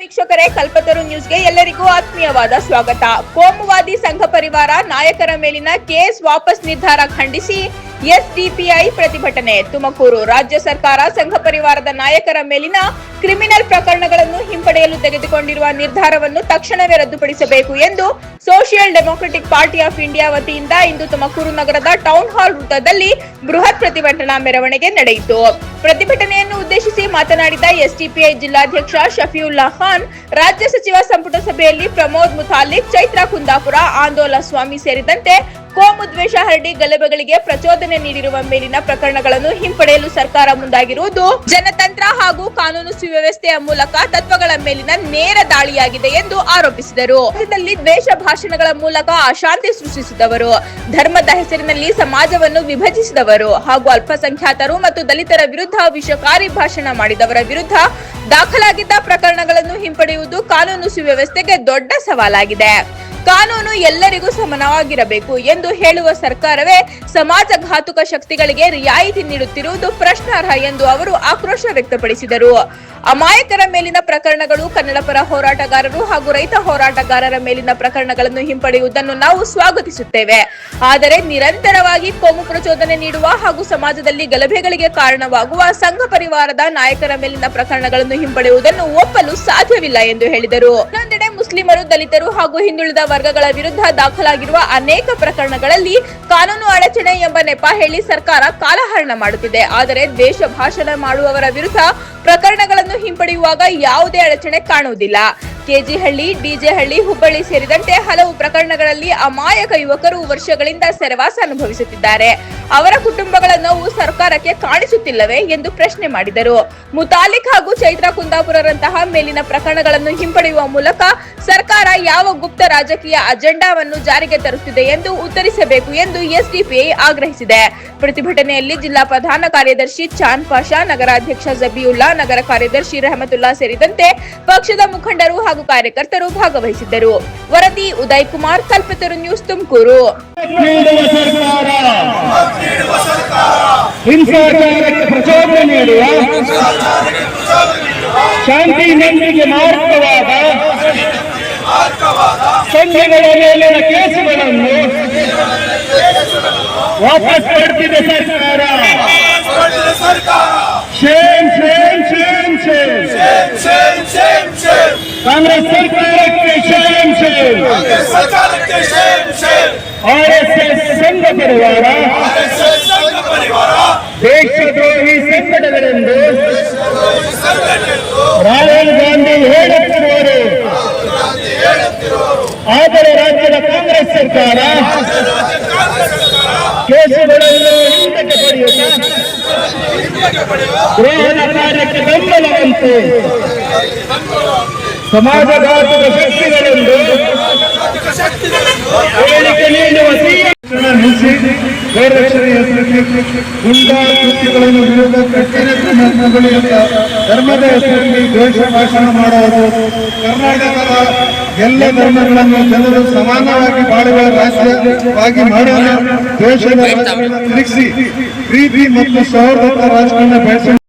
ವೀಕ್ಷಕರೇ, ಕಲ್ಪತರು ನ್ಯೂಸ್ಗೆ ಎಲ್ಲರಿಗೂ ಆತ್ಮೀಯವಾದ ಸ್ವಾಗತ. ಕೋಮುವಾದಿ ಸಂಘ ಪರಿವಾರ ನಾಯಕರ ಮೇಲಿನ ಕೇಸ್ ವಾಪಸ್ ನಿರ್ಧಾರ ಖಂಡಿಸಿ ಎಸ್ಡಿಪಿಐ ಪ್ರತಿಭಟನೆ. ತುಮಕೂರು. ರಾಜ್ಯ ಸರ್ಕಾರ ಸಂಘ ಪರಿವಾರದ ನಾಯಕರ ಮೇಲಿನ ಕ್ರಿಮಿನಲ್ ಪ್ರಕರಣಗಳನ್ನು ಹಿಂಪಡೆಯಲು ತೆಗೆದುಕೊಂಡಿರುವ ನಿರ್ಧಾರವನ್ನು ತಕ್ಷಣವೇ ರದ್ದುಪಡಿಸಬೇಕು ಎಂದು social democratic party of India ವತಿಯಿಂದ ಇಂದು ತುಮಕೂರು ನಗರದ ಟೌನ್ ಹಾಲ್ ವೃತ್ತದಲ್ಲಿ ಬೃಹತ್ ಪ್ರತಿಭಟನಾ ಮೆರವಣಿಗೆ ನಡೆಯಿತು. ಪ್ರತಿಭಟನೆಯನ್ನು ಉದ್ದೇಶಿಸಿ ಮಾತನಾಡಿದ ಎಸ್ಡಿಪಿಐ ಜಿಲ್ಲಾಧ್ಯಕ್ಷ ಶಫೀವುಲ್ಲಾ ಖಾನ್, ರಾಜ್ಯ ಸಚಿವ ಸಂಪುಟ ಸಭೆಯಲ್ಲಿ ಪ್ರಮೋದ್ ಮುತಾಲಿಕ್, ಚೈತ್ರಾ ಕುಂದಾಪುರ, ಆಂದೋಲ ಸ್ವಾಮಿ ಸೇರಿದಂತೆ ಕೋಮು ದ್ವೇಷ ಹರಡಿ ಗಲಭೆಗಳಿಗೆ ಪ್ರಚೋದನೆ ನೀಡಿರುವ ಮೇಲಿನ ಪ್ರಕರಣಗಳನ್ನು ಹಿಂಪಡೆಯಲು ಸರ್ಕಾರ ಮುಂದಾಗಿರುವುದು ಜನತಂತ್ರ ಹಾಗೂ ಕಾನೂನು ಸುವ್ಯವಸ್ಥೆಯ ಮೂಲಕ ತತ್ವಗಳ ಮೇಲಿನ ನೇರ ದಾಳಿಯಾಗಿದೆ ಎಂದು ಆರೋಪಿಸಿದರು. ರಾಜ್ಯದಲ್ಲಿ ದ್ವೇಷ ಭಾಷಣಗಳ ಮೂಲಕ ಅಶಾಂತಿ ಸೃಷ್ಟಿಸಿದವರು, ಧರ್ಮದ ಹೆಸರಿನಲ್ಲಿ ಸಮಾಜವನ್ನು ವಿಭಜಿಸಿದವರು ಹಾಗೂ ಅಲ್ಪಸಂಖ್ಯಾತರು ಮತ್ತು ದಲಿತರ ವಿರುದ್ಧ ವಿಷಕಾರಿ ಭಾಷಣ ಮಾಡಿದವರ ವಿರುದ್ಧ ದಾಖಲಾಗಿದ್ದ ಪ್ರಕರಣಗಳನ್ನು ಹಿಂಪಡೆಯುವುದು ಕಾನೂನು ಸುವ್ಯವಸ್ಥೆಗೆ ದೊಡ್ಡ ಸವಾಲಾಗಿದೆ. ಕಾನೂನು ಎಲ್ಲರಿಗೂ ಸಮಾನವಾಗಿರಬೇಕು ಎಂದು ಹೇಳುವ ಸರ್ಕಾರವೇ ಸಮಾಜಘಾತುಕ ಶಕ್ತಿಗಳಿಗೆ ರಿಯಾಯಿತಿ ನೀಡುತ್ತಿರುವುದು ಪ್ರಶ್ನಾರ್ಹ ಎಂದು ಅವರು ಆಕ್ರೋಶ ವ್ಯಕ್ತಪಡಿಸಿದರು. ಅಮಾಯಕರ ಮೇಲಿನ ಪ್ರಕರಣಗಳು, ಕನ್ನಡ ಪರ ಹೋರಾಟಗಾರರು ಹಾಗೂ ರೈತ ಹೋರಾಟಗಾರರ ಮೇಲಿನ ಪ್ರಕರಣಗಳನ್ನು ಹಿಂಪಡೆಯುವುದನ್ನು ನಾವು ಸ್ವಾಗತಿಸುತ್ತೇವೆ. ಆದರೆ ನಿರಂತರವಾಗಿ ಕೋಮು ಪ್ರಚೋದನೆ ನೀಡುವ ಹಾಗೂ ಸಮಾಜದಲ್ಲಿ ಗಲಭೆಗಳಿಗೆ ಕಾರಣವಾಗುವ ಸಂಘ ಪರಿವಾರದ ನಾಯಕರ ಮೇಲಿನ ಪ್ರಕರಣಗಳನ್ನು ಹಿಂಪಡೆಯುವುದನ್ನು ಒಪ್ಪಲು ಸಾಧ್ಯವಿಲ್ಲ ಎಂದು ಹೇಳಿದರು. ಇನ್ನೊಂದೆಡೆ ಮುಸ್ಲಿಮರು, ದಲಿತರು ಹಾಗೂ ಹಿಂದುಳಿದ ವರ್ಗಗಳ ವಿರುದ್ಧ ದಾಖಲಾಗಿರುವ ಅನೇಕ ಪ್ರಕರಣಗಳಲ್ಲಿ ಕಾನೂನು ಅಡಚಣೆ ಎಂಬ ನೆಪ ಹೇಳಿ ಸರ್ಕಾರ ಕಾಲಹರಣ ಮಾಡುತ್ತಿದೆ. ಆದರೆ ದ್ವೇಷ ಭಾಷಣ ಮಾಡುವವರ ವಿರುದ್ಧ ಪ್ರಕರಣಗಳನ್ನು ಹಿಂಪಡೆಯುವಾಗ ಯಾವುದೇ ಅಡಚಣೆ ಕಾಣುವುದಿಲ್ಲ. ಕೆಜಿಹಳ್ಳಿ, ಡಿಜೆಹಳ್ಳಿ, ಹುಬ್ಬಳ್ಳಿ ಸೇರಿದಂತೆ ಹಲವು ಪ್ರಕರಣಗಳಲ್ಲಿ ಅಮಾಯಕ ಯುವಕರು ವರ್ಷಗಳಿಂದ ಸೆರೆವಾಸ ಅನುಭವಿಸುತ್ತಿದ್ದಾರೆ. ಅವರ ಗುಟುಂಬಗಳ ನೋವು ಸರ್ಕಾರಕ್ಕೆ ಕಾಣಿಸುತ್ತಿಲ್ಲವೇ ಎಂದು ಪ್ರಶ್ನೆ ಮಾಡಿದರು. ಮುತಾಲಿಕ್ ಹಾಗೂ ಚೈತ್ರಾ ಕುಂದಾಪುರರಂತಹ ಮೇಲಿನ ಪ್ರಕರಣಗಳನ್ನು ಹಿಂಪಡೆಯುವ ಮೂಲಕ ಸರ್ಕಾರ ಯಾವ ಗುಪ್ತ ರಾಜಕೀಯ ಅಜೆಂಡಾವನ್ನು ಜಾರಿಗೆ ತರುತ್ತಿದೆ ಎಂದು ಉತ್ತರಿಸಬೇಕು ಎಂದು ಎಸ್ಡಿಪಿಐ ಆಗ್ರಹಿಸಿದೆ. ಪ್ರತಿಭಟನೆಯಲ್ಲಿ ಜಿಲ್ಲಾ ಪ್ರಧಾನ ಕಾರ್ಯದರ್ಶಿ ಚಾಂದ್ ಪಾಷಾ, ನಗರಾಧ್ಯಕ್ಷ ಜಬಿಯುಲ್ಲಾ, ನಗರ ಕಾರ್ಯದರ್ಶಿ ರೆಹಮತುಲ್ಲಾ ಸೇರಿದಂತೆ ಪಕ್ಷದ ಮುಖಂಡರು ಹಾಗೂ ಕಾರ್ಯಕರ್ತರು ಭಾಗವಹಿಸಿದ್ದರು. ವರದಿ ಉದಯ್ ಕುಮಾರ್, ಕಲ್ಪತರು ನ್ಯೂಸ್, ತುಮಕೂರು. ಹಿಂಸಾಚಾರಕ್ಕೆ ಪ್ರಚೋದನೆ ನೀಡುವ, ಶಾಂತಿ ನೆಮ್ಮದಿಗೆ ಮಾರಕವಾದ ಸಂಘಗಳ ಮೇಲಿನ ಕೇಸುಗಳನ್ನು ವಾಪಸ್ ಪಡೆದಿದೆ ಸರ್ಕಾರ. Shem Shem Shem Shem. Congress ಸರ್ಕಾರಕ್ಕೆ ಶೇಮ್ ಶೇಮ್. ಆರ್ಎಸ್ಎಸ್ ಸಂಘ ಪರಿವಾರ ದೇಶದ್ರೋಹಿ ಸಂಘಟನೆಗಳೆಂದು ರಾಹುಲ್ ಗಾಂಧಿ ಹೇಳುತ್ತಿರುವರು. ಆದರೆ ರಾಜ್ಯದ ಕಾಂಗ್ರೆಸ್ ಸರ್ಕಾರ ಕೇಸುಗಳನ್ನು ಹಿಂದಕ್ಕೆ ಪಡೆಯುತ್ತಾ ದ್ರೋಹದ ಕಾರ್ಯಕ್ಕೆ ಬೆಂಬಲವಂತೆ ಸಮಾಜಘಾತುಕ ಶಕ್ತಿಗಳೆಂದು ಹೇಳಿಕೆ ನೀಡುವ ನಿಲ್ಲಿಸಿ ಗೈರಕ್ಷಣೆಯ ಗುಂಡಾ ಕೃತ್ಯಗಳನ್ನು ವಿರುದ್ಧ ಕಠಿಣ ಕ್ರಮಗಳಿಂದ ಧರ್ಮದ ಹೆಸರಲ್ಲಿ ದ್ವೇಷ ಭಾಷಣ ಮಾಡುವುದು. ಕರ್ನಾಟಕದ ಎಲ್ಲ ಧರ್ಮಗಳನ್ನು ಜನರು ಸಮಾನವಾಗಿ ಬಾಳುವ ರಾಜ್ಯವಾಗಿ ಮಾಡಲು ದ್ವೇಷದ ತಿರುಗಿಸಿ ಪ್ರೀತಿ ಮತ್ತು ಸೌಹಾರ್ದದ ರಾಜಕಾರಣ ಬೆಳೆಸ